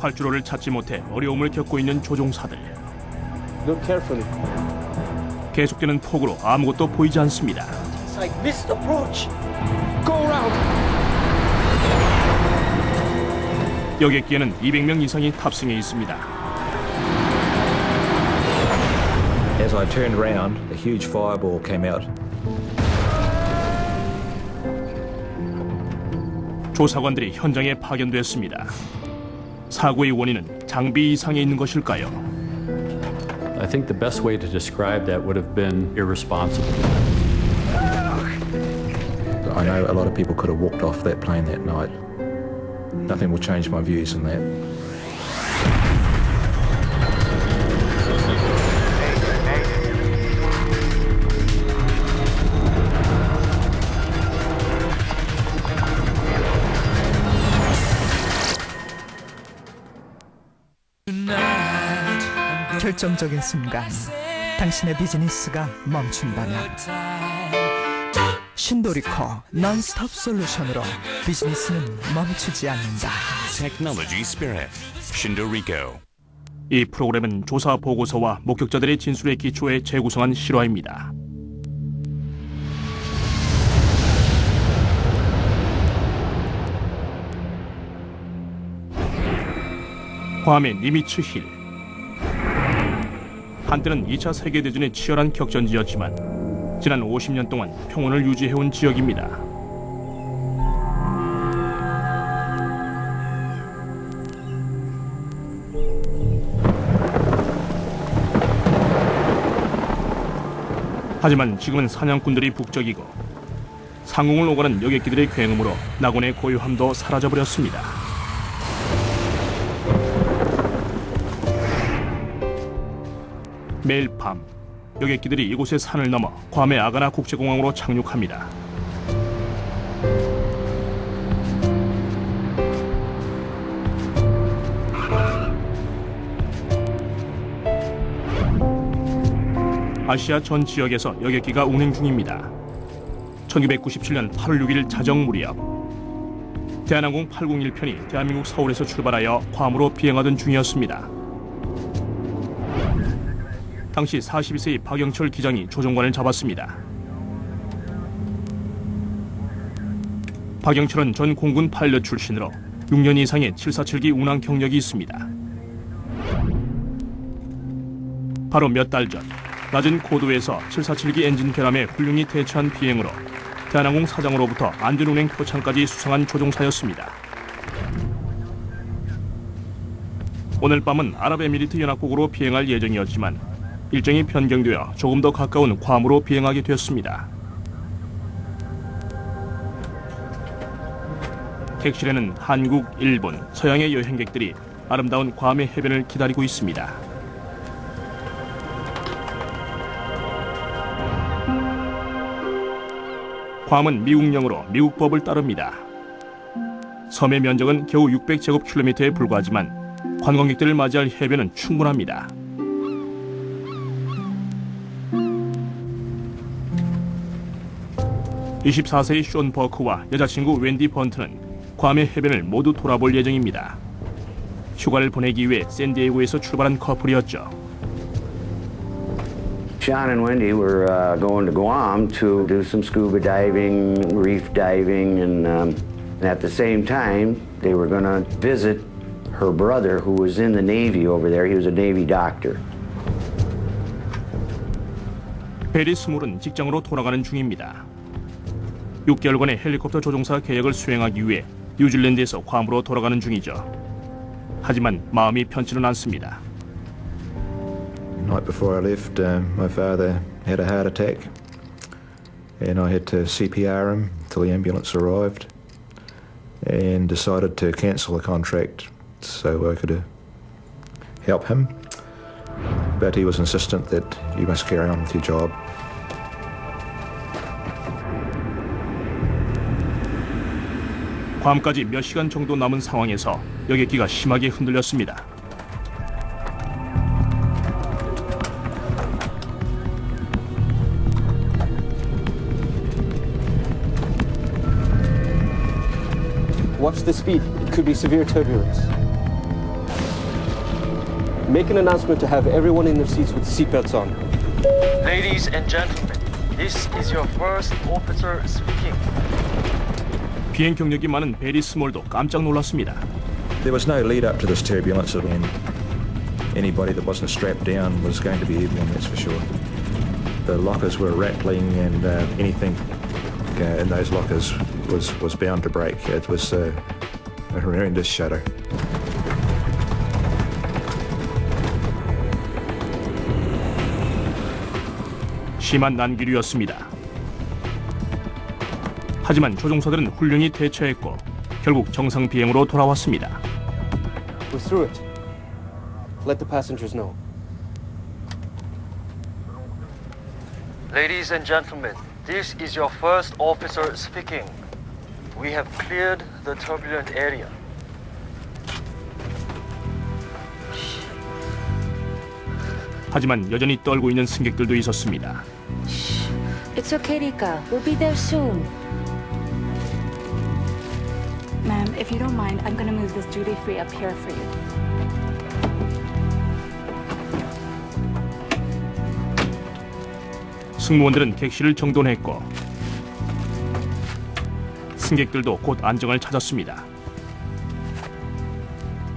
활주로를 찾지 못해 어려움을 겪고 있는 조종사들. Look carefully. 계속되는 폭우로 아무것도 보이지 않습니다. It's like missed approach. Go around. 여객기에는 200명 이상이 탑승해 있습니다. As I turned round, a huge fireball came out. 조사관들이 현장에 파견됐습니다. 사고의 원인은 장비 이상에 있는 것일까요? I think the best way to describe that would have been irresponsible. I know a lot of people could have walked off that plane that night. Nothing will change my views on that. 결정적인 순간, 당신의 비즈니스가 멈춘다면 신도리코 non-stop 솔루션으로 비즈니스는 멈추지 않는다. Technology Spirit, 신도리코. 이 프로그램은 조사 보고서와 목격자들의 진술에 기초해 재구성한 실화입니다. 괌의 니미츠 힐. 한때는 2차 세계대전의 치열한 격전지였지만 지난 50년 동안 평온을 유지해온 지역입니다. 하지만 지금은 사냥꾼들이 북적이고 상공을 오가는 여객기들의 굉음으로 낙원의 고요함도 사라져버렸습니다. 매일 밤 여객기들이 이곳의 산을 넘어 괌의 아가나 국제공항으로 착륙합니다. 아시아 전 지역에서 여객기가 운행 중입니다. 1997년 8월 6일 자정 무렵 대한항공 801편이 대한민국 서울에서 출발하여 괌으로 비행하던 중이었습니다. 당시 42세의 박영철 기장이 조종관을 잡았습니다. 박영철은 전 공군 파일럿 출신으로 6년 이상의 747기 운항 경력이 있습니다. 바로 몇 달 전 낮은 고도에서 747기 엔진 결함에 훌륭히 대처한 비행으로 대한항공 사장으로부터 안전운행 표창까지 수상한 조종사였습니다. 오늘 밤은 아랍에미리트 연합국으로 비행할 예정이었지만 일정이 변경되어 조금 더 가까운 괌으로 비행하게 되었습니다. 객실에는 한국, 일본, 서양의 여행객들이 아름다운 괌의 해변을 기다리고 있습니다. 괌은 미국령으로 미국 법을 따릅니다. 섬의 면적은 겨우 600제곱킬로미터에 불과하지만 관광객들을 맞이할 해변은 충분합니다. 24세의 숀 버크와 여자친구 웬디 번트는 괌의 해변을 모두 돌아볼 예정입니다. 휴가를 보내기 위해 샌디에고에서 출발한 커플이었죠. Sean and Wendy were going to Guam to do some scuba diving, reef diving, and at the same time they were going to visit her brother who was in the Navy over there. He was a Navy doctor. 베리 스몰은 직장으로 돌아가는 중입니다. 6개월간의 헬리콥터 조종사 계약을 수행하기 위해 뉴질랜드에서 괌으로 돌아가는 중이죠. 하지만 마음이 편치는 않습니다. Night before I left, my father had a heart attack, and I had to CPR him till the ambulance arrived, and decided to cancel the contract so I could help him. But he was insistent that you must carry on with your job. 괌까지 몇 시간 정도 남은 상황에서 여객기가 심하게 흔들렸습니다. Watch the speed. It could be severe turbulence. Make an announcement to have everyone in their seats with seatbelts on. Ladies and gentlemen, this is your first officer speaking. 비행 경력이 많은 베리 스몰도 깜짝 놀랐습니다. There was no lead up to this turbulence, and anybody that wasn't strapped down was going to be airborne, that's for sure. The lockers were rattling, and anything in those lockers was bound to break. It was a horrendous shudder. 심한 난기류였습니다. 하지만 조종사들은 훌륭히 대처했고 결국 정상 비행으로 돌아왔습니다. We're through it. Let the passengers know. Ladies and gentlemen, this is your first officer speaking. We have cleared the turbulent area. 하지만 여전히 떨고 있는 승객들도 있었습니다. It's okay, Rika. We'll be there soon. Ma'am, if you don't mind, I'm gonna move this duty-free up here for you. 승무원들은 객실을 정돈했고 승객들도 곧 안정을 찾았습니다.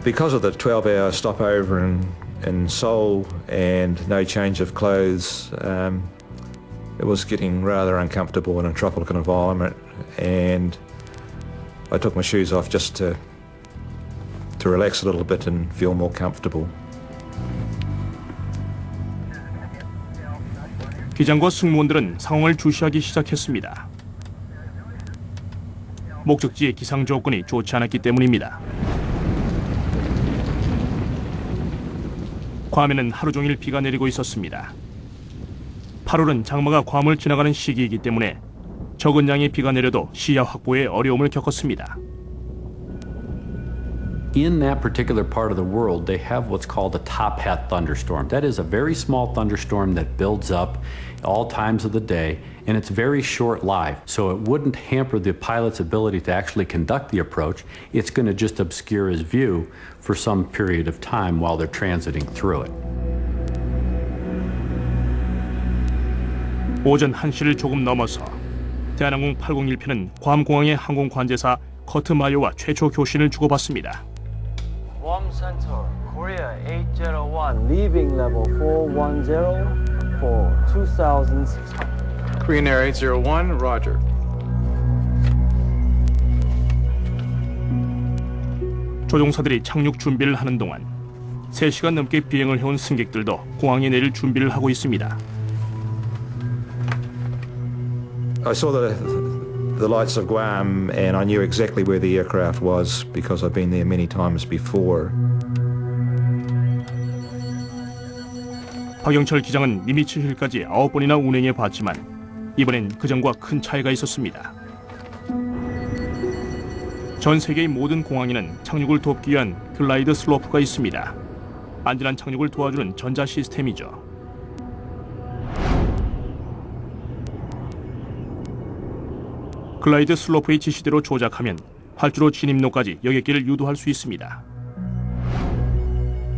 Because of the 12-hour stopover in Seoul and no change of clothes, it was getting rather uncomfortable in a tropical environment, and I took my shoes off just to relax a little bit and feel more comfortable. 기장과 승무원들은 상황을 주시하기 시작했습니다. 목적지의 기상 조건이 좋지 않았기 때문입니다. 괌에는 하루 종일 비가 내리고 있었습니다. 8월은 장마가 괌을 지나가는 시기이기 때문에 적은 양의 비가 내려도 시야 확보에 어려움을 겪었습니다. In that particular part of the world, they have what's called a top hat thunderstorm. That is a very small thunderstorm that builds up all times of the day, and it's very short-lived, so it wouldn't hamper the pilot's ability to actually conduct the approach. It's going to just obscure his view for some period of time while they're transiting through it. 오전 1시를 조금 넘어서 대한항공 801편은 괌 공항의 항공 관제사 커트 마요와 최초 교신을 주고받습니다. Guam Center, Korea 801, leaving level 410 for 2,600. Korean Air 801, roger. 조종사들이 착륙 준비를 하는 동안 3시간 넘게 비행을 해온 승객들도 공항에 내릴 준비를 하고 있습니다. I saw the lights of Guam, and I knew exactly where the aircraft was because I've been there many times before. 박영철 기장은 니미츠 힐까지 9번이나 운행해 봤지만 이번엔 그전과 큰 차이가 있었습니다. 전 세계의 모든 공항에는 착륙을 돕기 위한 글라이드 슬로프가 있습니다. 안전한 착륙을 도와주는 전자 시스템이죠. 글라이드 슬로프의 지시대로 조작하면 활주로 진입로까지 여객기를 유도할 수 있습니다.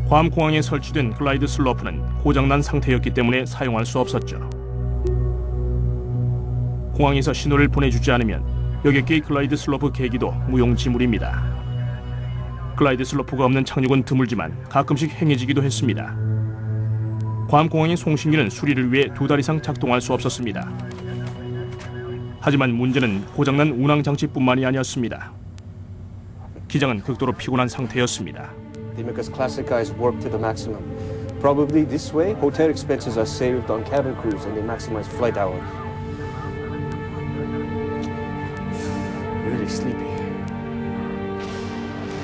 괌 공항에 설치된 글라이드 슬로프는 고장난 상태였기 때문에 사용할 수 없었죠. 공항에서 신호를 보내주지 않으면 여객기의 글라이드 슬로프 계기도 무용지물입니다. 글라이드 슬로프가 없는 착륙은 드물지만 가끔씩 행해지기도 했습니다. 괌 공항의 송신기는 수리를 위해 2달 이상 작동할 수 없었습니다. 하지만 문제는 고장난 운항장치뿐만이 아니었습니다. 기장은 극도로 피곤한 상태였습니다. They make us classic guys work to the maximum. Probably this way, hotel expenses are saved on cabin crews and they maximize flight hours. Really sleepy.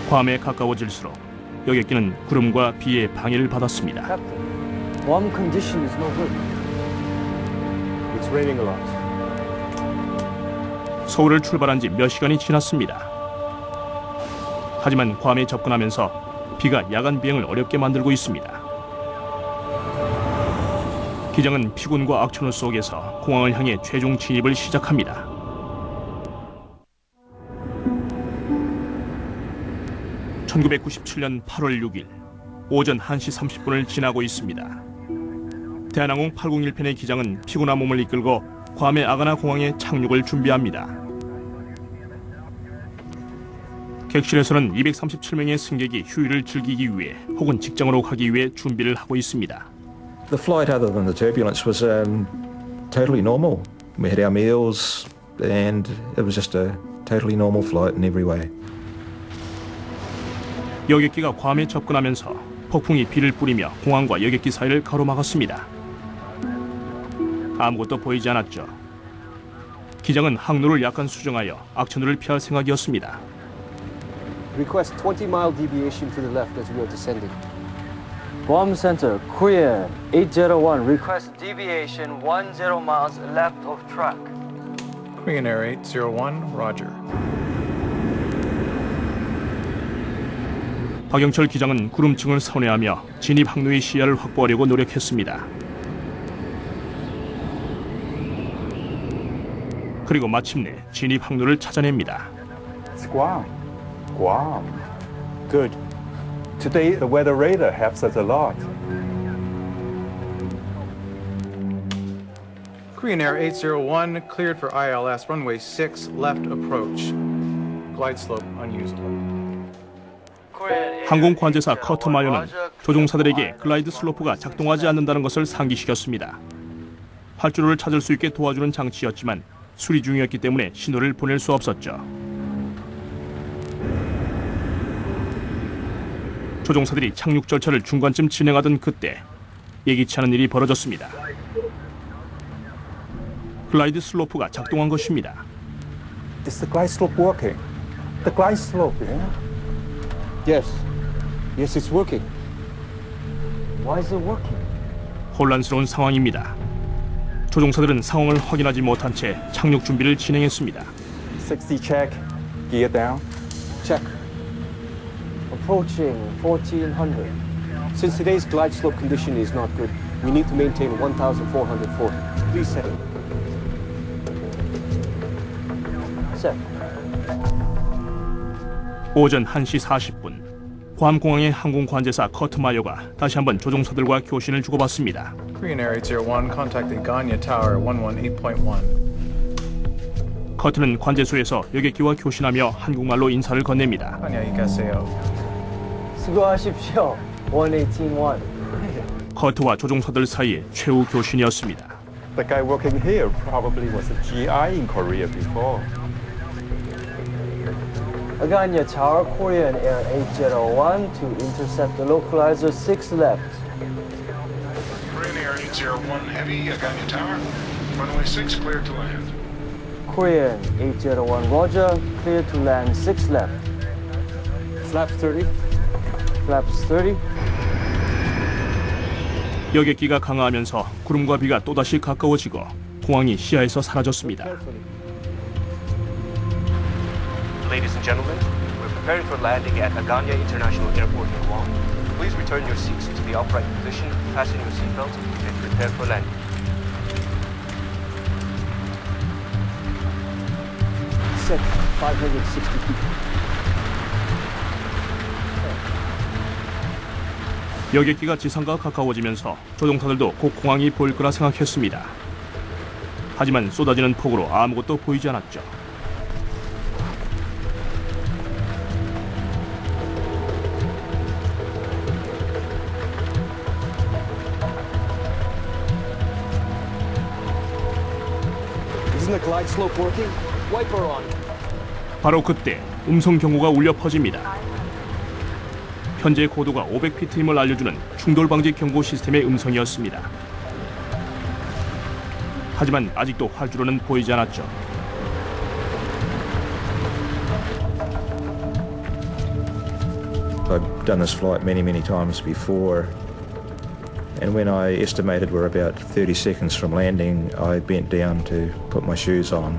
괌에 가까워질수록 여객기는 구름과 비의 방해를 받았습니다. Captain, warm condition is no good. It's raining a lot. 서울을 출발한 지 몇 시간이 지났습니다. 하지만 괌에 접근하면서 비가 야간 비행을 어렵게 만들고 있습니다. 기장은 피곤과 악천후 속에서 공항을 향해 최종 진입을 시작합니다. (1997년 8월 6일) 오전 1시 30분을 지나고 있습니다. 대한항공 801편의 기장은 피곤한 몸을 이끌고 괌의 아가나 공항에 착륙을 준비합니다. 객실에서는 237명의 승객이 휴일을 즐기기 위해 혹은 직장으로 가기 위해 준비를 하고 있습니다. The flight, other than the turbulence, was totally normal. We had our meals, and it was just a totally normal flight in every way. 여객기가 괌에 접근하면서 폭풍이 비를 뿌리며 공항과 여객기 사이를 가로막았습니다. 아무것도 보이지 않았죠. 기장은 항로를 약간 수정하여 악천후를 피할 생각이었습니다. Request 20-mile deviation to the left as we are descending. Guam Center, Korean 801, request deviation 10 miles left of track. Korean Air 801, Roger. 박영철 기장은 구름층을 선회하며 진입 항로의 시야를 확보하려고 노력했습니다. 그리고 마침내 진입 항로를 찾아냅니다. It's Guam. Guam. Good. Today the weather radar helps us a lot. Korean Air 801, cleared for ILS, runway 6, left approach. Glide slope unusable. 항공 관제사 커터 마요는 조종사들에게 글라이드 슬로프가 작동하지 않는다는 것을 상기시켰습니다. 활주로를 찾을 수 있게 도와주는 장치였지만 수리 중이었기 때문에 신호를 보낼 수 없었죠. 조종사들이 착륙 절차를 중간쯤 진행하던 그때 예기치 않은 일이 벌어졌습니다. 글라이드 슬로프가 작동한 것입니다. Is the glide slope working? The glide slope, yeah? Yes. Yes, it's working. Why is it working? 혼란스러운 상황입니다. 조종사들은 상황을 확인하지 못한 채 착륙 준비를 진행했습니다. 60 check. Gear down. Check. Approaching 1400. Since today's glide slope condition is not good, we need to maintain 1440. Please set it. Set. 오전 1시 40분 괌공항의 항공 관제사 커트 마요가 다시 한번 조종사들과 교신을 주고받습니다. Korean Air 801, contacting Ganya Tower 118.1. 커트는 관제소에서 여객기와 교신하며 한국말로 인사를 건넵니다. 안녕히 가세요. 수고하십시오. 118.1. 커트와 조종사들 사이의 최후 교신이었습니다. The guy working here probably was a GI in Korea before. Aganya Tower, Korean Air 801 to intercept the localizer 6 left. Korean Air 801 Heavy, Aganya Tower. Runway 6 clear to land. Korean 801 Roger, clear to land 6 left. Flaps 30. Flaps 30. 여객기가 강화하면서 구름과 비가 또다시 가까워지고 공항이 시야에서 사라졌습니다. Ladies and gentlemen, we're preparing for landing at Aganya International Airport in Guam. Please return your seats to the upright position, fasten your seatbelts, and prepare for landing. Set 560 feet. 여객기가 지상과 가까워지면서 조종사들도 곧 공항이 보일 거라 생각했습니다. 하지만 쏟아지는 폭우로 아무것도 보이지 않았죠. Isn't the glide slope working? Wiper on. 바로 그때 음성 경고가 울려 퍼집니다. 현재 고도가 500피트임을 알려주는 충돌 방지 경고 시스템의 음성이었습니다. 하지만 아직도 활주로는 보이지 않았죠. I've done this flight many times before, and when I estimated we're about 30 seconds from landing, I bent down to put my shoes on.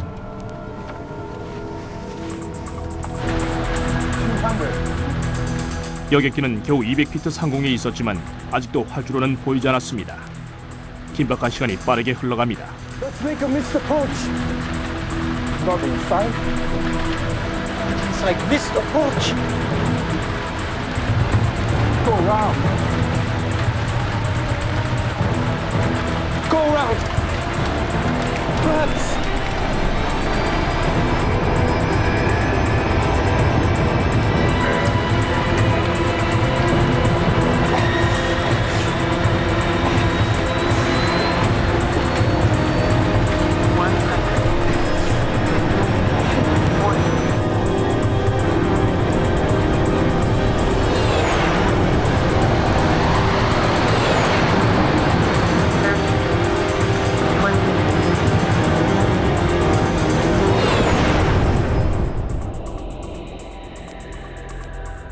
여객기는 겨우 200피트 상공에 있었지만 아직도 활주로는 보이지 않았습니다. 긴박한 시간이 빠르게 흘러갑니다. Let's make a missed approach. Not inside. It's like missed approach. Go around. Go around. Perhaps.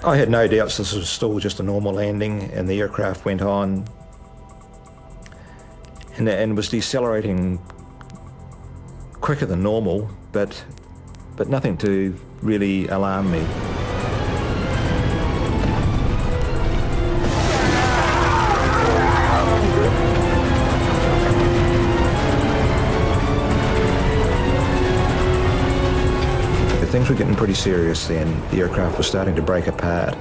I had no doubts this was still just a normal landing, and the aircraft went on and was decelerating quicker than normal, but nothing to really alarm me. Things were getting pretty serious then. The aircraft was starting to break apart.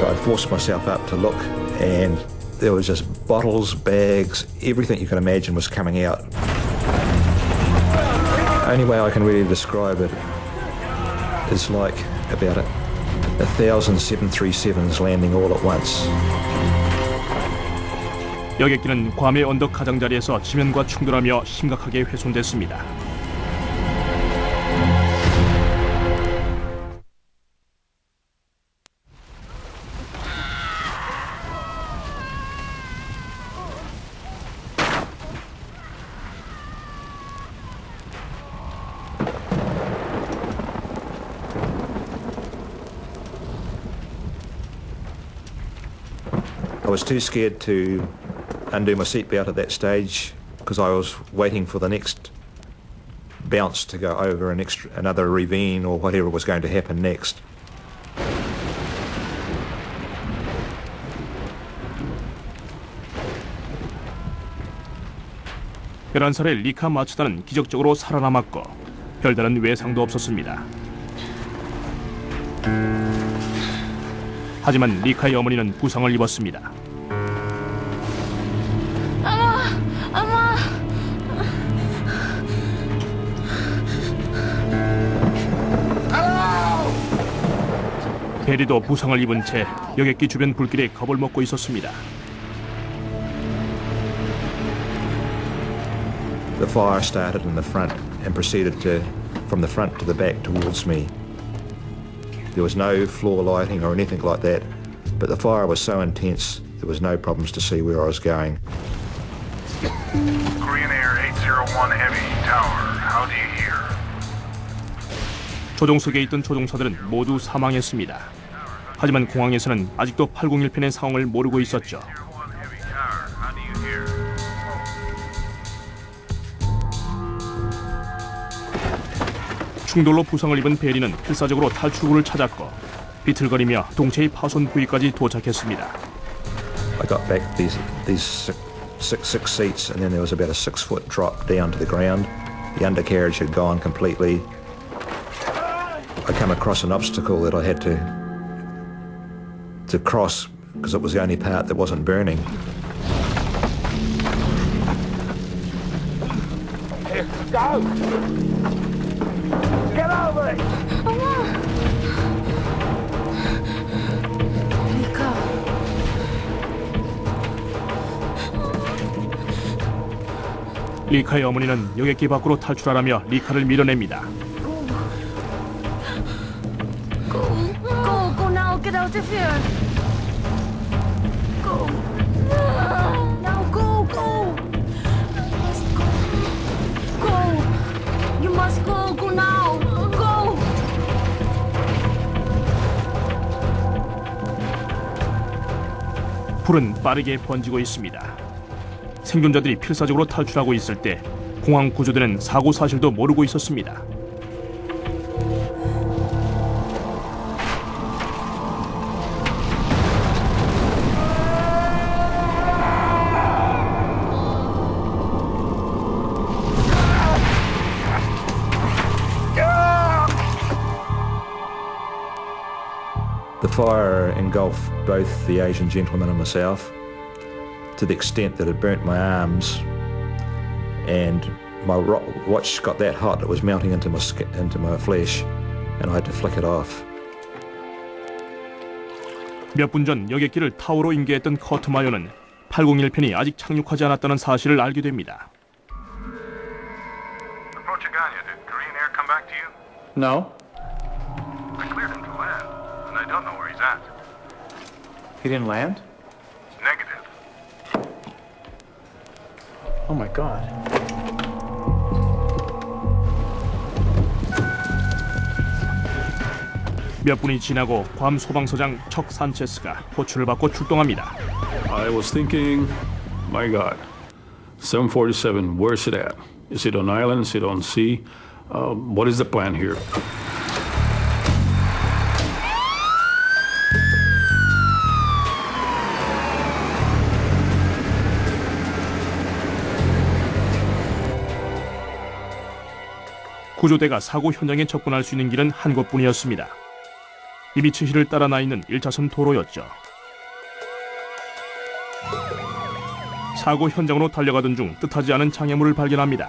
I forced myself up to look, and there was just bottles, bags, everything you can imagine was coming out. Only way I can really describe it is like about 1,000 737s landing all at once. 여객기는 괌의 언덕 가장자리에서 지면과 충돌하며 심각하게 훼손됐습니다. I was too scared to undo my seatbelt at that stage because I was waiting for the next bounce to go over another ravine or whatever was going to happen next. 열한 살의 리카 마츠다는 기적적으로 살아남았고 별다른 외상도 없었습니다. 하지만 리카의 어머니는 부상을 입었습니다. 엄마! 대리도 부상을 입은 채 여객기 주변 불길에 겁을 먹고 있었습니다. The fire started in the front and proceeded from the front to the back towards me. There was no floor lighting or anything like that, but the fire was so intense there was no problems to see where I was going. Korean Air 801 Heavy Tower, how do you hear? 조종석에 있던 조종사들은 모두 사망했습니다. 하지만 공항에서는 아직도 801편의 상황을 모르고 있었죠. 충돌로 부상을 입은 베리는 필사적으로 탈출구를 찾았고 비틀거리며 동체의 파손 부위까지 도착했습니다. I got back these six seats, and then there was about a 6-foot drop down to the ground. The undercarriage had gone completely. I come across an obstacle that I had to cross because it was the only part that wasn't burning. Here, go! Get over it! 리카. 리카의 어머니는 여객기 밖으로 탈출하라며 리카를 밀어냅니다. Go now, get out of here. Go. Now go. Must go. Go. You must go now. Go. 불은 빠르게 번지고 있습니다. 생존자들이 필사적으로 탈출하고 있을 때 공항 구조대는 사고 사실도 모르고 있었습니다. The fire engulfed both the Asian gentleman and myself to the extent that it burnt my arms, and my watch got that hot it was melting into my flesh, and I had to flick it off. 몇 분 전 여객기를 타워로 인계했던 커트 마요는 801 편이 아직 착륙하지 않았다는 사실을 알게 됩니다. Approach Aganya. Did Korean Air come back to you? No. I cleared him to land, and I don't know where he's at. He didn't land? Negative. Oh my God. 몇 분이 지나고 괌 소방서장 척 산체스가 호출을 받고 출동합니다. I was thinking, my God, 747, where's it at? Is it on island? Is it on sea? What is the plan here? 구조대가 사고 현장에 접근할 수 있는 길은 한 곳뿐이었습니다. 이비츠힐을 따라 나 있는 1차선 도로였죠. 사고 현장으로 달려가던 중 뜻하지 않은 장애물을 발견합니다.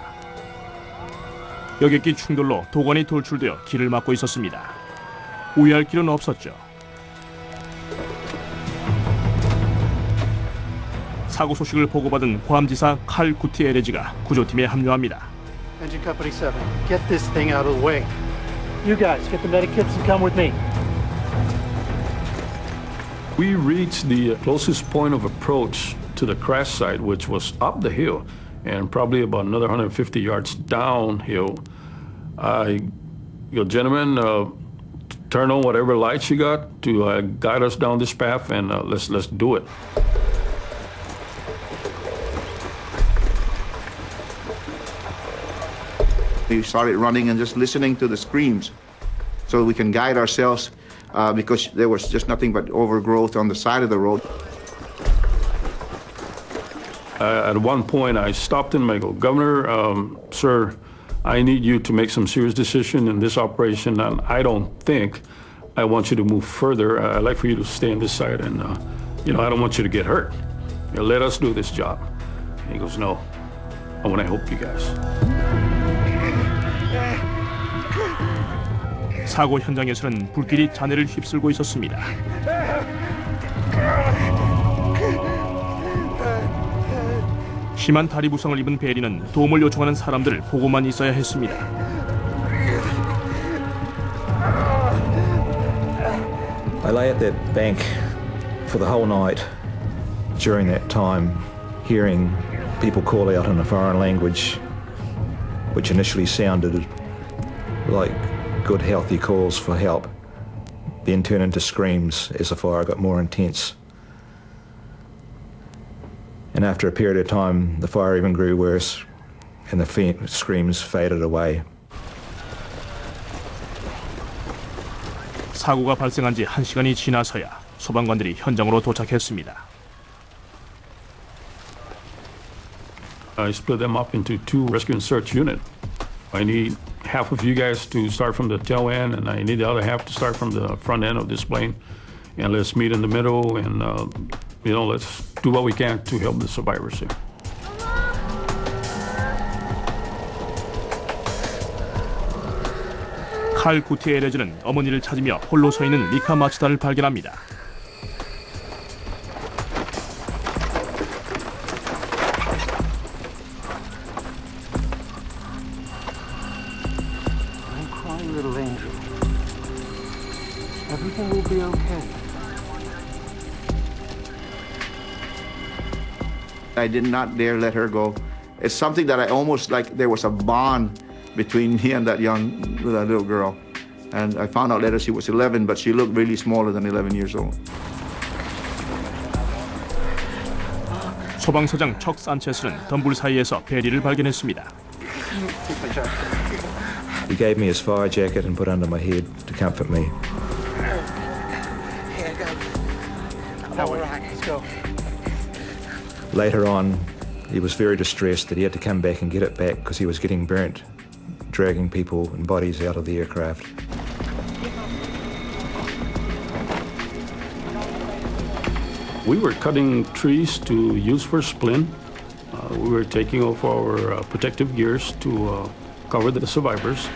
여객기 충돌로 도관이 돌출되어 길을 막고 있었습니다. 우회할 길은 없었죠. 사고 소식을 보고받은 괌지사 칼 구티에레지가 구조팀에 합류합니다. Engine Company 7, get this thing out of the way. You guys, get the medikits and come with me. We reached the closest point of approach to the crash site, which was up the hill and probably about another 150 yards downhill. Gentlemen, turn on whatever lights you got to guide us down this path, and let's do it. We started running and just listening to the screams so we can guide ourselves because there was just nothing but overgrowth on the side of the road. At one point, I stopped him and I go, Governor, sir, I need you to make some serious decision in this operation, and I don't think I want you to move further. I'd like for you to stay on this side, and I don't want you to get hurt. Let us do this job. And he goes, no, I want to help you guys. 사고 현장에서는 불길이 잔해를 휩쓸고 있었습니다. 심한 다리 부상을 입은 베리는 도움을 요청하는 사람들을 보고만 있어야 했습니다. I lay at that bank for the whole night during that time, hearing people call out in a foreign language, which initially sounded like good, healthy calls for help, then turned into screams as the fire got more intense. And after a period of time, the fire even grew worse, and the screams faded away. 사고가 발생한 지 1시간이 지나서야 소방관들이 현장으로 도착했습니다. I split them up into two rescue and search units. I need half of you guys to start from the tail end, and I need the other half to start from the front end of this plane. And let's meet in the middle, and let's do what we can to help the survivors here. 칼 구티에레즈는 어머니를 찾으며 홀로 서 있는 리카 마치다를 발견합니다. Don't cry, little angel. Everything will be okay. I did not dare let her go. It's something that I almost like there was a bond between me and that little girl. And I found out later she was 11, but she looked really smaller than 11 years old. 소방서장 척 산체스는 덤불 사이에서 베리를 발견했습니다. He gave me his fire jacket and put under my head to comfort me. All right, let's go. Later on, he was very distressed that he had to come back and get it back because he was getting burnt, dragging people and bodies out of the aircraft. We were cutting trees to use for splint. We were taking off our protective gears to cover the survivors.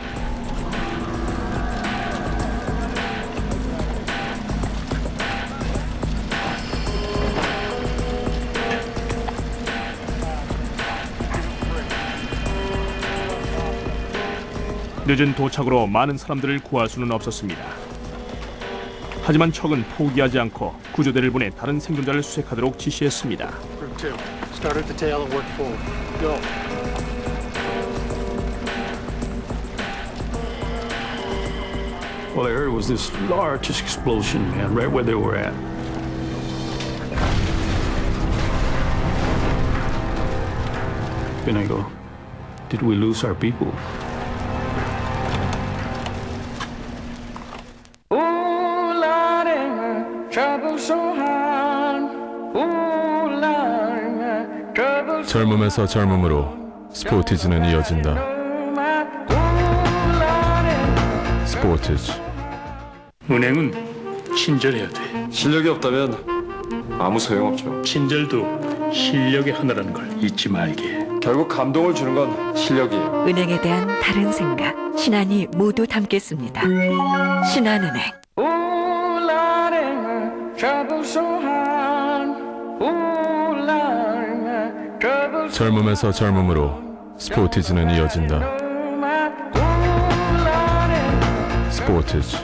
늦은 도착으로 많은 사람들을 구할 수는 없었습니다. 하지만 척은 포기하지 않고 구조대를 보내 다른 생존자를 수색하도록 지시했습니다. Group 2, start at the tail and work forward. Go. All I heard was this large explosion, man, right where they were at. Then I go, did we lose our people? 젊음에서 젊음으로 스포티지는 이어진다. 스포티지. 은행은 친절해야 돼. 실력이 없다면 아무 소용없죠. 친절도 실력의 하나라는 걸 잊지 말게. 결국 감동을 주는 건 실력이에요. 은행에 대한 다른 생각, 신한이 모두 담겠습니다. 신한은행. 젊음에서 젊음으로 스포티지는 이어진다. 스포티지.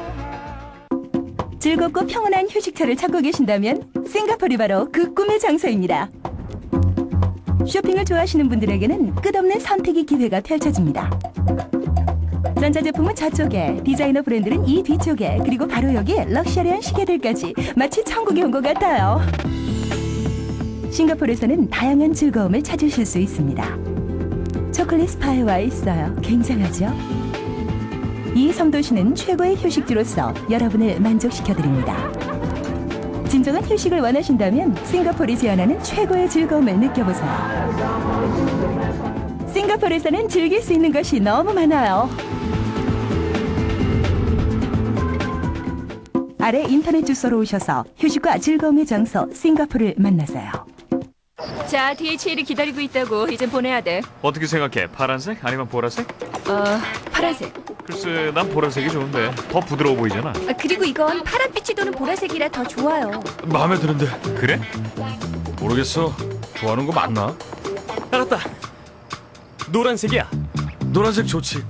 즐겁고 평온한 휴식처를 찾고 계신다면 싱가포르이 바로 그 꿈의 장소입니다. 쇼핑을 좋아하시는 분들에게는 끝없는 선택의 기회가 펼쳐집니다. 전자제품은 저쪽에, 디자이너 브랜드는 이 뒤쪽에, 그리고 바로 여기 럭셔리한 시계들까지 마치 천국에 온 것 같아요. 싱가포르에서는 다양한 즐거움을 찾으실 수 있습니다. 초콜릿 스파에 와 있어요. 굉장하죠? 이 섬도시는 최고의 휴식지로서 여러분을 만족시켜드립니다. 진정한 휴식을 원하신다면 싱가포르이 제안하는 최고의 즐거움을 느껴보세요. 싱가포르에서는 즐길 수 있는 것이 너무 많아요. 아래 인터넷 주소로 오셔서 휴식과 즐거움의 장소 싱가포르를 만나세요. 자, DHL이 기다리고 있다고. 이젠 보내야 돼. 어떻게 생각해? 파란색? 아니면 보라색? 파란색. 글쎄, 난 보라색이 좋은데 더 부드러워 보이잖아. 그리고 이건 파란빛이 도는 보라색이라 더 좋아요. 마음에 드는데. 그래? 모르겠어. 좋아하는 거 맞나? 알았다. 노란색이야. 노란색 좋지.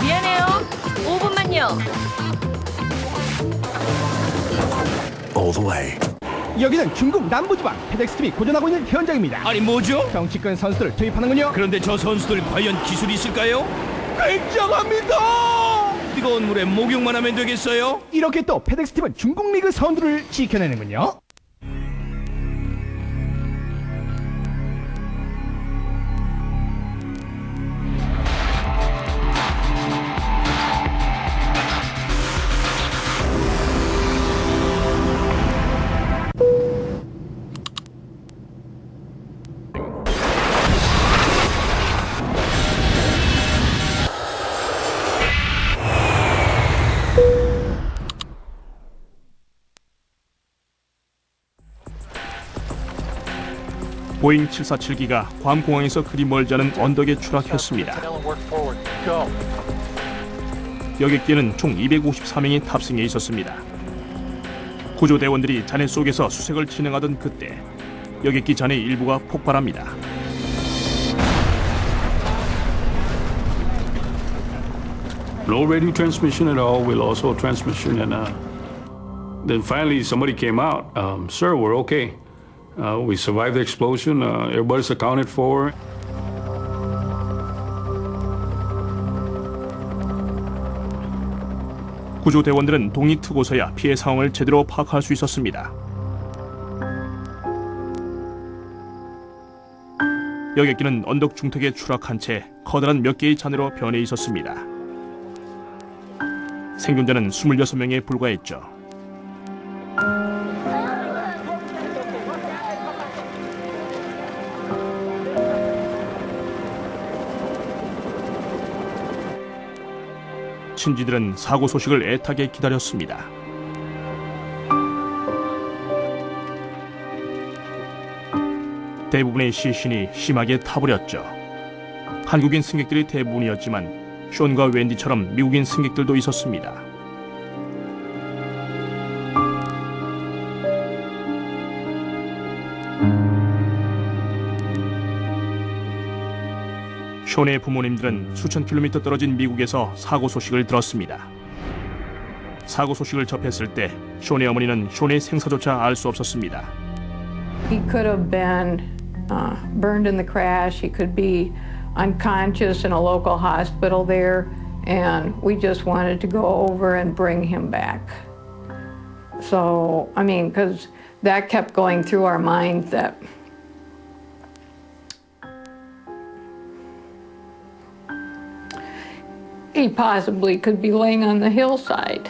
미안해요. 5분만요. All the way. 여기는 중국 남부지방 페덱스팀이 고전하고 있는 현장입니다. 아니 뭐죠? 정치권 선수들을 투입하는군요. 그런데 저 선수들 과연 기술이 있을까요? 굉장합니다. 뜨거운 물에 목욕만 하면 되겠어요? 이렇게 또 페덱스팀은 중국 리그 선두를 지켜내는군요. 보잉 747기가 괌공항에서 그리 멀지 않은 언덕에 추락했습니다. 여객기에는 총 254명이 탑승해 있었습니다. 구조대원들이 잔해 속에서 수색을 진행하던 그때 여객기 잔해 일부가 폭발합니다. No radio transmission at all. We lost all transmission, and then finally somebody came out. Sir, we're okay. We survived the explosion. Everybody's accounted for. 구조대원들은 독립트고서야 피해 상황을 제대로 파악할 수 있었습니다. 여객기는 언덕 중턱에 추락한 채 커다란 몇 개의 잔해로 변해 있었습니다. 생존자는 26명에 불과했죠. 친지들은 사고 소식을 애타게 기다렸습니다. 대부분의 시신이 심하게 타버렸죠. 한국인 승객들이 대부분이었지만 숀과 웬디처럼 미국인 승객들도 있었습니다. 숀의 부모님들은 수천 킬로미터 떨어진 미국에서 사고 소식을 들었습니다. 사고 소식을 접했을 때 숀의 어머니는 숀의 생사조차 알 수 없었습니다. He could have been burned in the crash. He could be unconscious in a local hospital there, and we just wanted to go over and bring him back. So, I mean, because that kept going through our mind that he possibly could be laying on the hillside.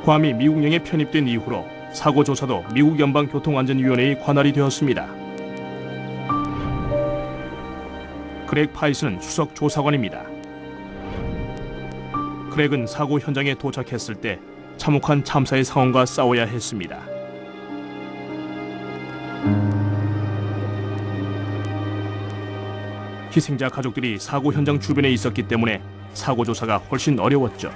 괌이 미국령에 편입된 이후로 사고 조사도 미국 연방교통안전위원회의 관할이 되었습니다. 그렉 파이스는 수석 조사관입니다. 그렉은 사고 현장에 도착했을 때 참혹한 참사의 상황과 싸워야 했습니다. 희생자 가족들이 사고 현장 주변에 있었기 때문에 사고 조사가 훨씬 어려웠죠.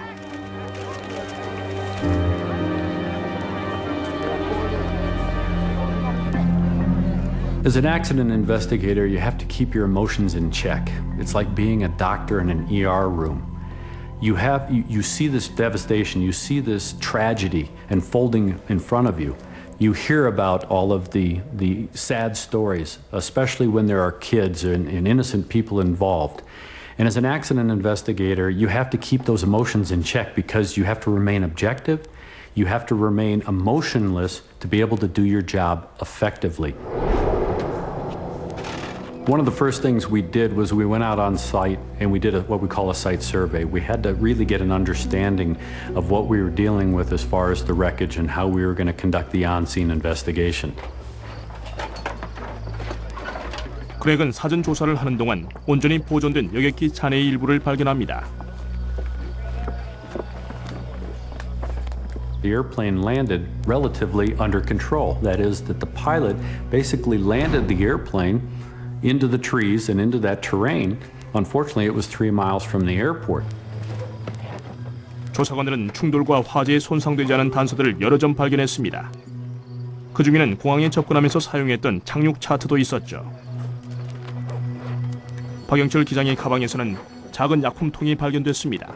As an accident investigator, you have to keep your emotions in check. It's like being a doctor in an ER room. You see this devastation, you see this tragedy unfolding in front of you. You hear about all of the sad stories, especially when there are kids and innocent people involved. And as an accident investigator, you have to keep those emotions in check because you have to remain objective, you have to remain emotionless to be able to do your job effectively. One of the first things we did was we went out on site and we did what we call a site survey. We had to really get an understanding of what we were dealing with as far as the wreckage and how we were going to conduct the on-scene investigation. 그렉은 사전 조사를 하는 동안 온전히 보존된 여객기 잔해의 일부를 발견합니다. The airplane landed relatively under control. That is, that the pilot basically landed the airplane into the trees and into that terrain. Unfortunately, it was 3 miles from the airport. 조사관들은 충돌과 화재에 손상되지 않은 단서들을 여러 점 발견했습니다. 그 중에는 공항에 접근하면서 사용했던 착륙 차트도 있었죠. 박영철 기장의 가방에서는 작은 약품통이 발견됐습니다.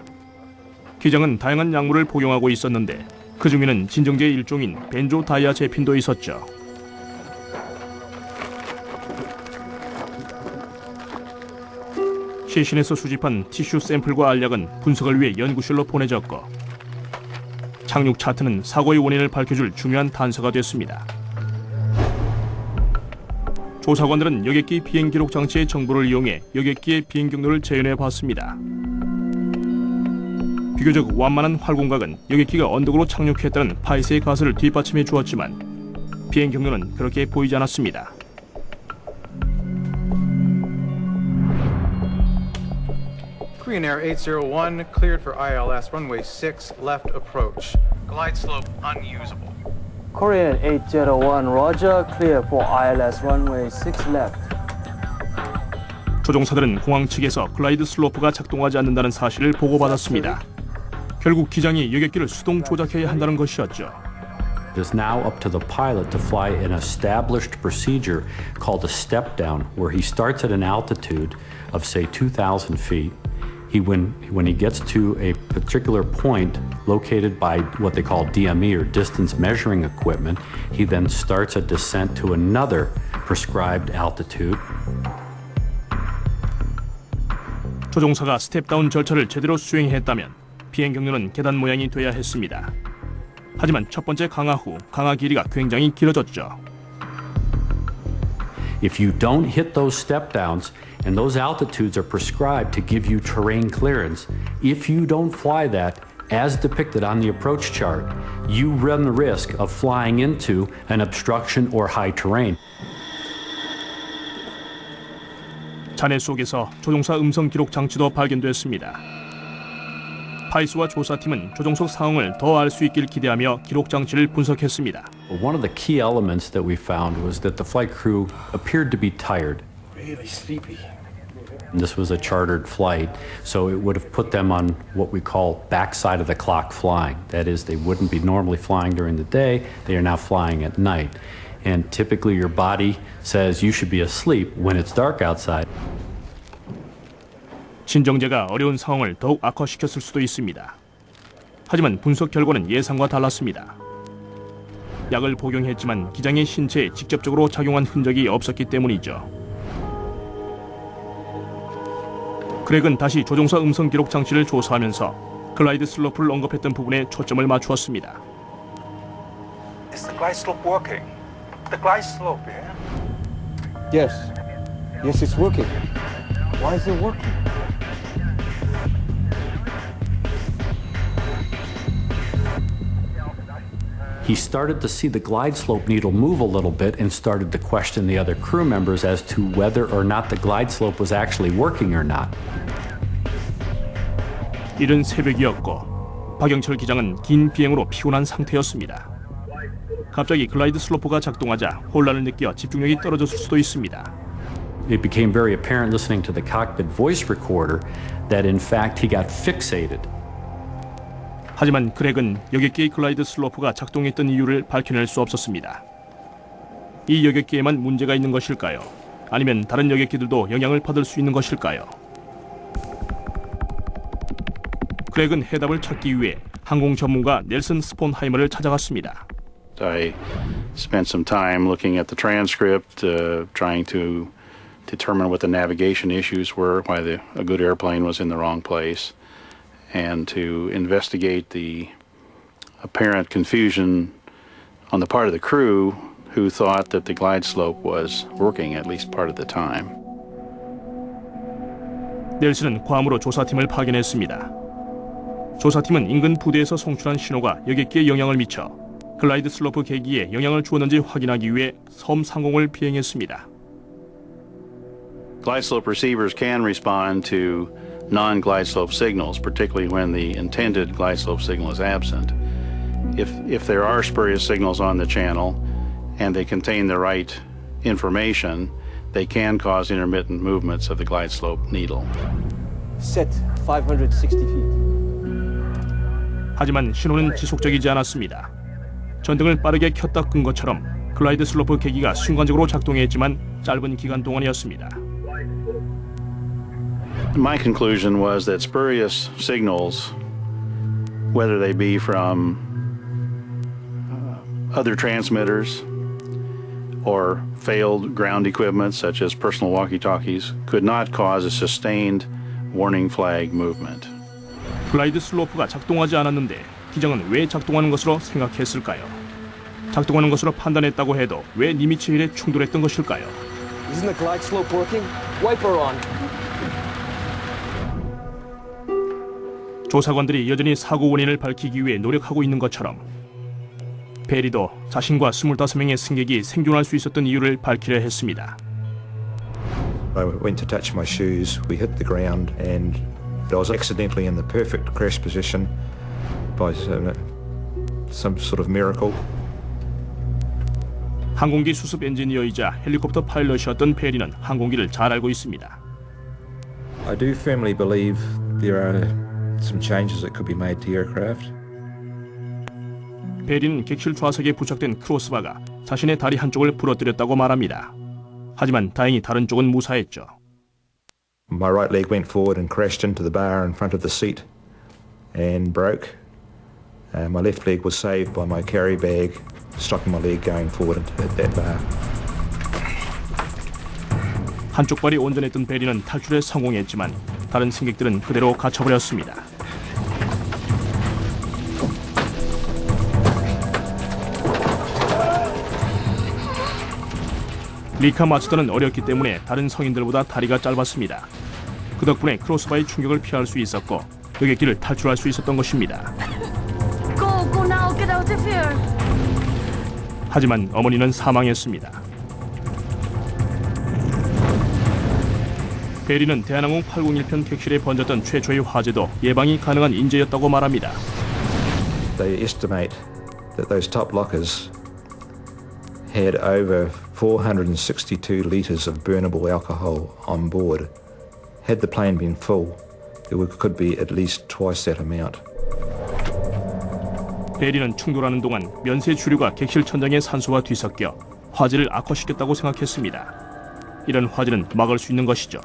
기장은 다양한 약물을 복용하고 있었는데 그 중에는 진정제의 일종인 벤조다이아제핀도 있었죠. 시신에서 수집한 티슈 샘플과 알약은 분석을 위해 연구실로 보내졌고 착륙 차트는 사고의 원인을 밝혀줄 중요한 단서가 됐습니다. 조사관들은 여객기 비행 기록 장치의 정보를 이용해 여객기의 비행 경로를 재현해 봤습니다. 비교적 완만한 활공각은 여객기가 언덕으로 착륙했다는 파이스의 가설을 뒷받침해 주었지만 비행 경로는 그렇게 보이지 않았습니다. Korean Air 801 cleared for ILS runway 6 left approach. Glide slope unusable. Korean 801 Roger, clear for ILS runway 6 left. 조종사들은 공항 측에서 글라이드 슬로프가 작동하지 않는다는 사실을 보고받았습니다. 결국 기장이 여객기를 수동 조작해야 한다는 것이었죠. It is now up to the pilot to fly an established procedure called a step down, where he starts at an altitude of say 2,000 feet. When he gets to a particular point located by what they call DME, or distance measuring equipment, he then starts a descent to another prescribed altitude. 조종사가 스텝다운 절차를 제대로 수행했다면 비행 경로는 계단 모양이 돼야 했습니다. 하지만 첫 번째 강화 후 강화 길이가 굉장히 길어졌죠. If you don't hit those step downs, and those altitudes are prescribed to give you terrain clearance, if you don't fly that as depicted on the approach chart, you run the risk of flying into an obstruction or high terrain. 잔해 속에서 조종사 음성 기록 장치도 발견됐습니다. 파이스와 조사팀은 조종석 상황을 더 알 수 있길 기대하며 기록 장치를 분석했습니다. One of the key elements that we found was that the flight crew appeared to be tired. Really sleepy. This was a chartered flight, so it would have put them on what we call backside of the clock flying. That is, they wouldn't be normally flying during the day, they are now flying at night. And typically your body says you should be asleep when it's dark outside. 진정제가 어려운 상황을 더욱 악화시켰을 수도 있습니다. 하지만 분석 결과는 예상과 달랐습니다. 약을 복용했지만 기장의 신체에 직접적으로 작용한 흔적이 없었기 때문이죠. 크랙은 다시 조종사 음성 기록 장치를 조사하면서 글라이드 슬로프를 언급했던 부분에 초점을 맞추었습니다. Is the glide slope working? The glide slope, yeah? Yes. Yes, it's working. Why is it working? He started to see the glide slope needle move a little bit and started to question the other crew members as to whether or not the glide slope was actually working or not. 이른 새벽이었고 박영철 기장은 긴 비행으로 피곤한 상태였습니다. 갑자기 글라이드 슬로프가 작동하자 혼란을 느껴 집중력이 떨어졌을 수도 있습니다. It became very apparent listening to the cockpit voice recorder that in fact he got fixated. 하지만 크랙은 여객기의 글라이드 슬로프가 작동했던 이유를 밝혀낼 수 없었습니다. 이 여객기에만 문제가 있는 것일까요? 아니면 다른 여객기들도 영향을 받을 수 있는 것일까요? 크랙은 해답을 찾기 위해 항공 전문가 넬슨 스폰하이머를 찾아갔습니다. I spent some time looking at the transcript, trying to determine what the navigation issues were, why a good airplane was in the wrong place, and to investigate the apparent confusion on the part of the crew who thought that the glide slope was working at least part of the time. 넬슨은 괌으로 조사팀을 파견했습니다. 조사팀은 인근 부대에서 송출한 신호가 여객기에 영향을 미쳐 글라이드 슬로프 계기에 영향을 주었는지 확인하기 위해 섬 상공을 비행했습니다. Glide slope receivers can respond to non-glide slope signals, particularly when the intended glide slope signal is absent. If there are spurious signals on the channel and they contain the right information, they can cause intermittent movements of the glide slope needle. Set 560 feet. 하지만 신호는 지속적이지 않았습니다. 전등을 빠르게 켰다 끈 것처럼 글라이드 슬로프 계기가 순간적으로 작동했지만 짧은 기간 동안이었습니다. My conclusion was that spurious signals, whether they be from other transmitters or failed ground equipment such as personal walkie-talkies, could not cause a sustained warning flag movement. 글라이드 슬로프가 작동하지 않았는데 기장은 왜 작동하는 것으로 생각했을까요? 작동하는 것으로 판단했다고 해도 왜 니미츠힐에 충돌했던 것일까요? Isn't the glide slope working? Wiper on. 조사관들이 여전히 사고 원인을 밝히기 위해 노력하고 있는 것처럼 베리도 자신과 25명의 승객이 생존할 수 있었던 이유를 밝히려 했습니다. I went to touch my shoes, we hit the ground and I was accidentally in the perfect crash position by some sort of miracle. 항공기 수습 엔지니어이자 헬리콥터 파일럿이었던 베리는 항공기를 잘 알고 있습니다. I do firmly believe there are some changes that could be made to aircraft. 베리는 객실 좌석에 부착된 크로스바가 자신의 다리 한쪽을 부러뜨렸다고 말합니다. 하지만 다행히 다른 쪽은 무사했죠. My right leg went forward and crashed into the bar in front of the seat and broke. My left leg was saved by my carry bag stopping my leg going forward into that bar. 한쪽 발이 온전했던 베리는 탈출에 성공했지만 다른 승객들은 그대로 갇혀버렸습니다. 리카 마스터는 어렸기 때문에 다른 성인들보다 다리가 짧았습니다. 그 덕분에 크로스바의 충격을 피할 수 있었고 여객기를 탈출할 수 있었던 것입니다. Go now, get out of here. 하지만 어머니는 사망했습니다. 베리는 대한항공 801편 객실에 번졌던 최초의 화재도 예방이 가능한 인재였다고 말합니다. They estimate that those top lockers had over 462 litres of burnable alcohol on board. Had the plane been full, it could be at least twice that amount. 베리는 충돌하는 동안 면세 주류가 객실 천장에 산소와 뒤섞여 화재를 악화시켰다고 생각했습니다. 이런 화재는 막을 수 있는 것이죠.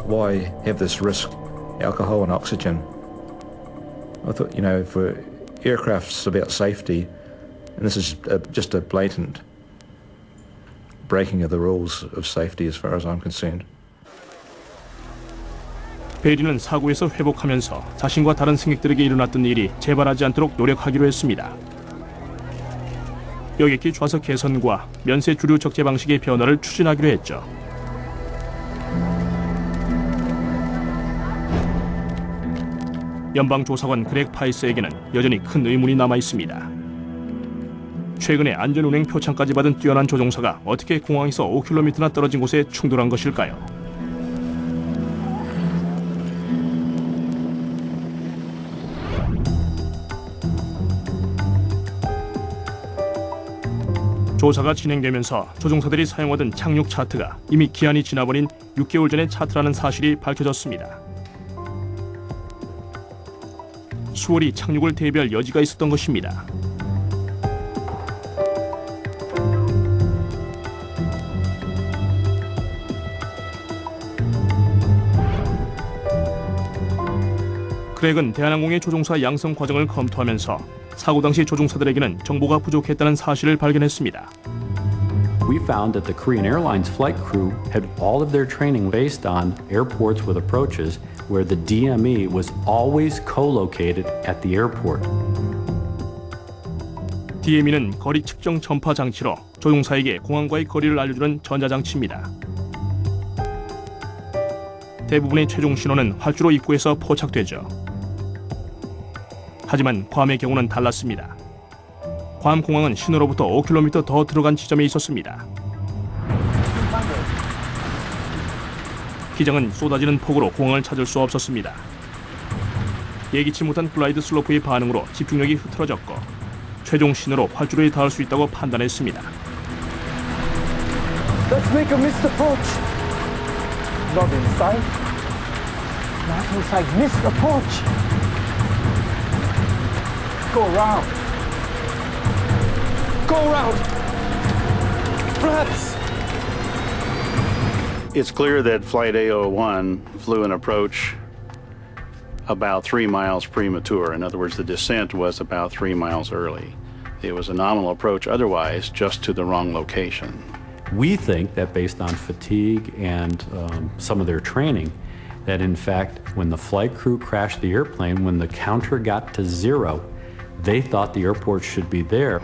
Why have this risk alcohol and oxygen? I thought, for aircraft's about safety, and this is just a blatant breaking of the rules of safety as far as I'm concerned. 베리는 사고에서 회복하면서 자신과 다른 승객들에게 일어났던 일이 재발하지 않도록 노력하기로 했습니다. 여객기 좌석 개선과 면세 주류 적재 방식의 변화를 추진하기로 했죠. 연방조사관 그렉 파이스에게는 여전히 큰 의문이 남아 있습니다. 최근에 안전운행 표창까지 받은 뛰어난 조종사가 어떻게 공항에서 5km나 떨어진 곳에 충돌한 것일까요? 조사가 진행되면서 조종사들이 사용하던 착륙 차트가 이미 기한이 지나버린 6개월 전의 차트라는 사실이 밝혀졌습니다. 수월히 착륙을 대비할 여지가 있었던 것입니다. 크랙은 대한항공의 조종사 양성 과정을 검토하면서 사고 당시 조종사들에게는 정보가 부족했다는 사실을 발견했습니다. We found that the Korean Airlines flight crew had all of their training based on airports with approaches where the DME was always co-located at the airport. DME는 거리 측정 전파 장치로 조종사에게 공항과의 거리를 알려주는 전자장치입니다. 대부분의 최종 신호는 활주로 입구에서 포착되죠. 하지만 괌의 경우는 달랐습니다. 괌 공항은 신호로부터 5km 더 들어간 지점에 있었습니다. 기장은 쏟아지는 폭우로 공항을 찾을 수 없었습니다. 예기치 못한 글라이드 슬로프의 반응으로 집중력이 흐트러졌고 최종 신호로 활주로에 닿을 수 있다고 판단했습니다. Let's make a missed approach. Not inside. Not inside. Missed approach. Go round. Go round. Flaps. It's clear that Flight A01 flew an approach about 3 miles premature. In other words, the descent was about 3 miles early. It was a nominal approach otherwise, just to the wrong location. We think that based on fatigue and some of their training, that in fact, when the flight crew crashed the airplane, when the counter got to 0, they thought the airport should be there.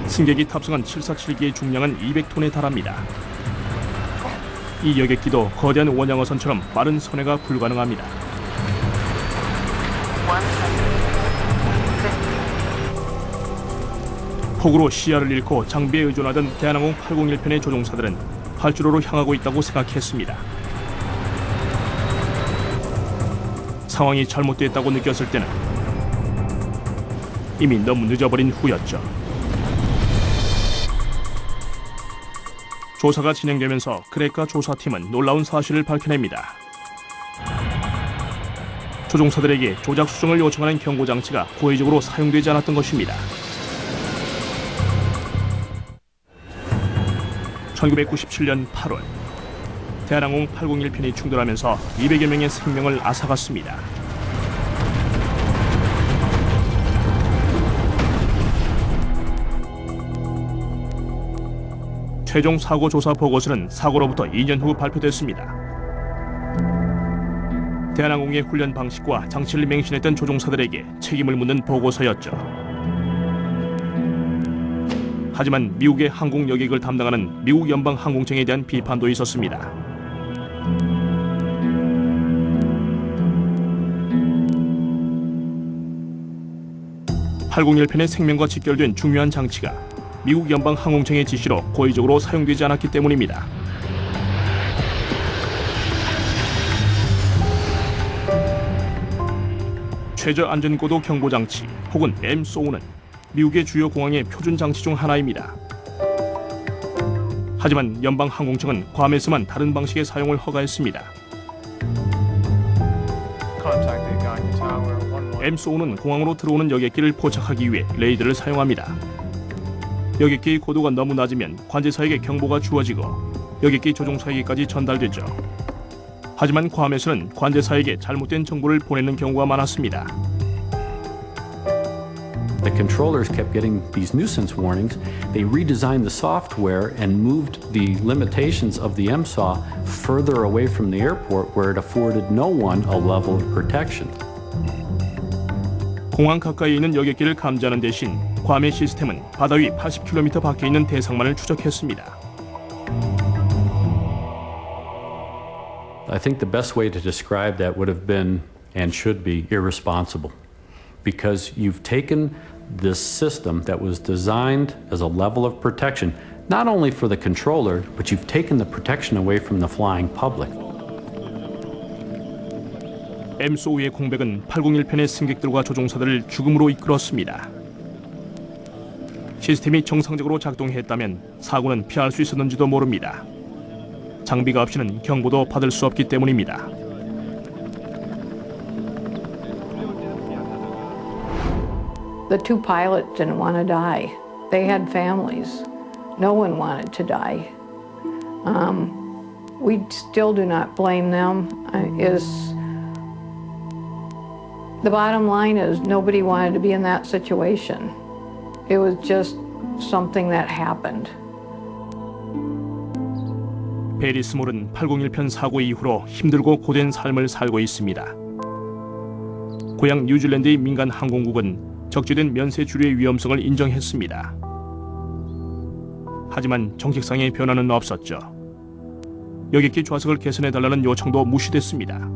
승객이 탑승한 747기의 중량은 200톤에 달합니다. 이 여객기도 거대한 원양어선처럼 빠른 선회가 불가능합니다. 폭우로 시야를 잃고 장비에 의존하던 대한항공 801편의 조종사들은 활주로로 향하고 있다고 생각했습니다. 상황이 잘못됐다고 느꼈을 때는 이미 너무 늦어버린 후였죠. 조사가 진행되면서 크랙과 조사팀은 놀라운 사실을 밝혀냅니다. 조종사들에게 조작 수정을 요청하는 경고장치가 고의적으로 사용되지 않았던 것입니다. 1997년 8월 대한항공 801편이 충돌하면서 200여 명의 생명을 앗아갔습니다. 최종 사고 조사 보고서는 사고로부터 2년 후 발표됐습니다. 대한항공의 훈련 방식과 장치를 맹신했던 조종사들에게 책임을 묻는 보고서였죠. 하지만 미국의 항공 여객을 담당하는 미국 연방항공청에 대한 비판도 있었습니다. 801편의 생명과 직결된 중요한 장치가 미국 연방 항공청의 지시로 고의적으로 사용되지 않았기 때문입니다. 최저 안전고도 경보장치 혹은 MSO는 미국의 주요 공항의 표준 장치 중 하나입니다. 하지만 연방 항공청은 괌에서만 다른 방식의 사용을 허가했습니다. MSO는 공항으로 들어오는 여객기를 포착하기 위해 레이더를 사용합니다. 여객기의 고도가 너무 낮으면 관제사에게 경보가 주어지고 여객기 조종사에게까지 전달되죠. 하지만 괌에서는 관제사에게 잘못된 정보를 보내는 경우가 많았습니다. The controllers kept getting these nuisance warnings. They redesigned the software and moved the limitations of the MSAW further away from the airport where it afforded no one a level of protection. 공항 가까이 있는 여객기를 감지하는 대신 괌의 시스템은 바다 위 80km 밖에 있는 대상만을 추적했습니다. I think the best way to describe that would have been and should be irresponsible. Because you've taken this system that was designed as a level of protection, not only for the controller, but you've taken the protection away from the flying public. MSO의 공백은 801편의 승객들과 조종사들을 죽음으로 이끌었습니다. 시스템이 정상적으로 작동했다면 사고는 피할 수 있었는지도 모릅니다. 장비가 없이는 경보도 받을 수 없기 때문입니다. The two pilots didn't want to die. They had families. No one wanted to die. We still do not blame them. The bottom line is nobody wanted to be in that situation. It was just something that happened. 베리스몰은 801편 사고 이후로 힘들고 고된 삶을 살고 있습니다. 고향 뉴질랜드의 민간 항공국은 적재된 면세 주류의 위험성을 인정했습니다. 하지만 정책상의 변화는 없었죠. 여객기 좌석을 개선해달라는 요청도 무시됐습니다.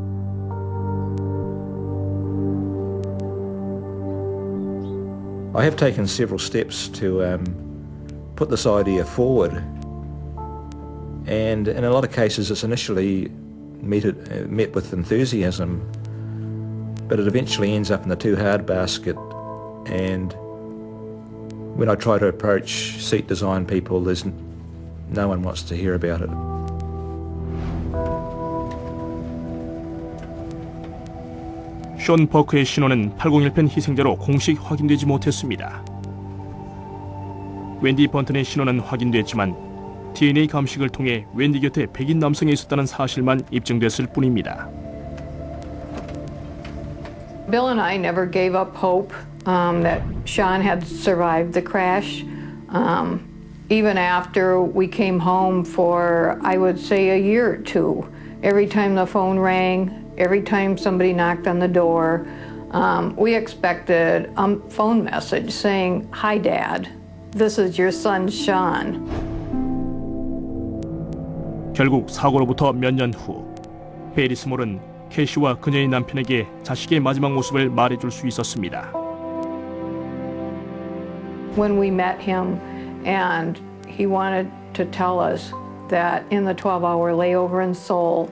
I have taken several steps to put this idea forward, and in a lot of cases it's initially met with enthusiasm, but it eventually ends up in the too hard basket. And when I try to approach seat design people, no one wants to hear about it. 션 버크의 신원은 801편 희생자로 공식 확인되지 못했습니다. 웬디 번튼의 신원은 확인됐지만 DNA 감식을 통해 웬디 곁에 백인 남성이 있었다는 사실만 입증됐을 뿐입니다. Bill and I never gave up hope that Sean had survived the crash. Even after we came home for, I would say, a year or two, every time the phone rang, every time somebody knocked on the door, we expected a phone message saying, "Hi, Dad. This is your son, Sean." 결국 사고로부터 몇 년 후, 베리스몰은 캐시와 그녀의 남편에게 자식의 마지막 모습을 말해줄 수 있었습니다. When we met him and he wanted to tell us that in the 12-hour layover in Seoul,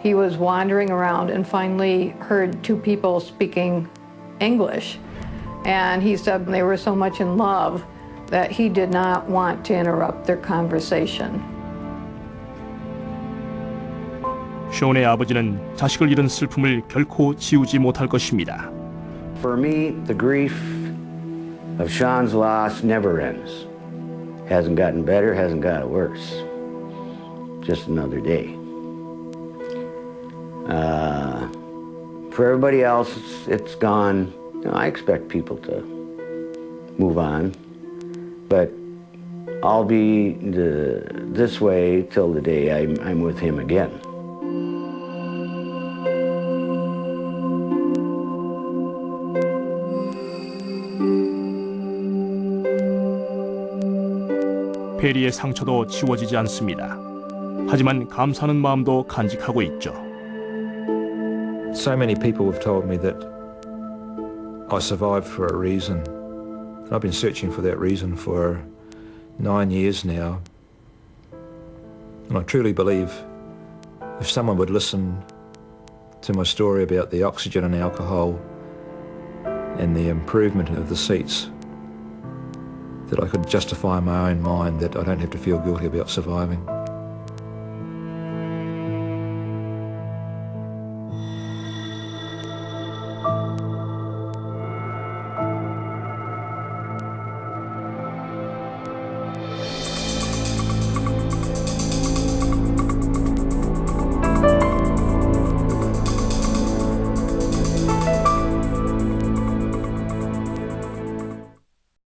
he was wandering around and finally heard two people speaking English. And he said they were so much in love that he did not want to interrupt their conversation. 션의 아버지는 자식을 잃은 슬픔을 결코 지우지 못할 것입니다. For me, the grief of Sean's loss never ends. Hasn't gotten better, hasn't got worse. Just another day. For everybody else, it's gone. You know, I expect people to move on, but I'll be this way till the day I'm with him again. 페리의 상처도 지워지지 않습니다. 하지만 감사하는 마음도 간직하고 있죠. So many people have told me that I survived for a reason, I've been searching for that reason for 9 years now. And I truly believe if someone would listen to my story about the oxygen and alcohol and the improvement of the seats, that I could justify in my own mind that I don't have to feel guilty about surviving.